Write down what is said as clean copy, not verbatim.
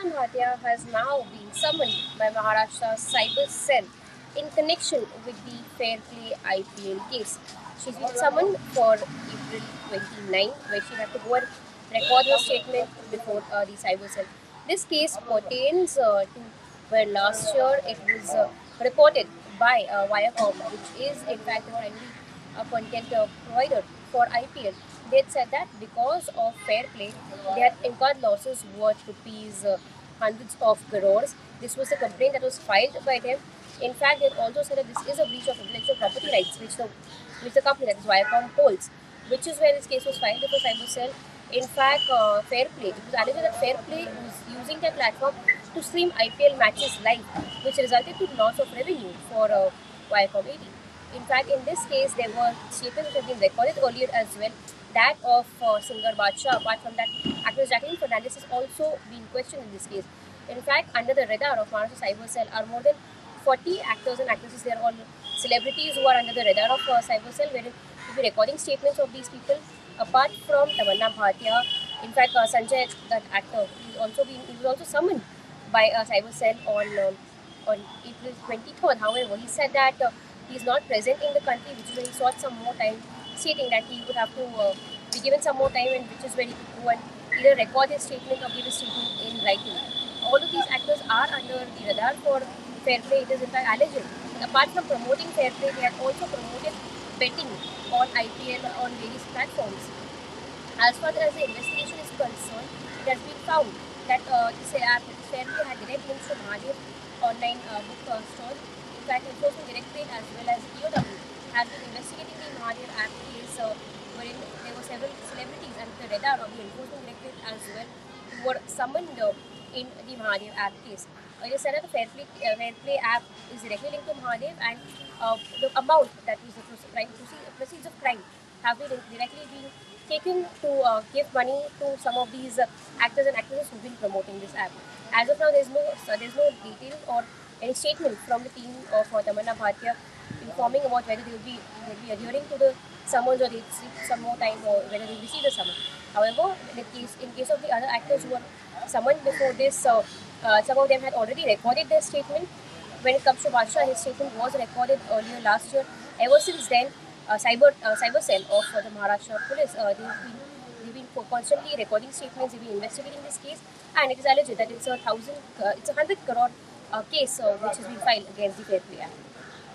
Tamanna Bhatia has now been summoned by Maharashtra's cyber cell in connection with the Fair Play IPL case. She's been summoned for April 29, where she had to go and record her statement before the cyber cell. This case pertains to where last year it was reported by Viacom, which is in fact the primary content provider for IPL. They had said that because of fair play, they had incurred losses worth rupees hundreds of crores. This was a complaint that was filed by them. In fact, they had also said that this is a breach of intellectual property rights, which the company, that is Viacom, holds, which is where this case was filed before Cybercell. In fact, Fair Play, it was alleged that Fair Play was using their platform to stream IPL matches live, which resulted to loss of revenue for Viacom 18. In fact, in this case, there were statements which have been recorded earlier as well. That of singer Badshah, apart from that, actress Jacqueline Fernandez has also been questioned in this case. In fact, under the radar of Maharashtra Cyber Cell are more than 40 actors and actresses. They are all celebrities who are under the radar of Cyber Cell, wherein we'll be recording statements of these people. Apart from Tamanna Bhatia, in fact, Sanjay, that actor, he was also summoned by Cyber Cell on April 23rd. However, he said that he is not present in the country, which is where he sought some more time, stating that he would have to be given some more time, and which is where he could go and either record his statement or give his statement in writing. All of these actors are under the radar for fair play. It is in fact alleged. Apart from promoting fair play, they have also promoted betting on IPL on various platforms. As far as the investigation is concerned, it has been found that this app, Fairplay, had direct links to Mahadev online book stores. In fact, Enforcement Directorate as well as EOW has been investigating the Mahadev app case, wherein there were several celebrities and the radar of the Enforcement Directorate as well who were summoned in the Mahadev app case. It is said that the Fairplay app is directly linked to Mahadev, and the amount that is the proceeds of crime have been directly being taken to give money to some of these actors and actresses who've been promoting this app. As of now, there's no details or any statement from the team of Tamanna Bhatia informing about whether they'll be adhering to the summons or they'll seek some more time or whether they'll receive the summons. However, in case of the other actors who were summoned before this, some of them had already recorded their statement. When it comes to Badshah, his statement was recorded earlier last year. Ever since then, cyber cell of the Maharashtra police, they've been constantly recording statements. They've been investigating this case, and it is alleged that it's a 100 crore case which has been filed against the Fair Play Act.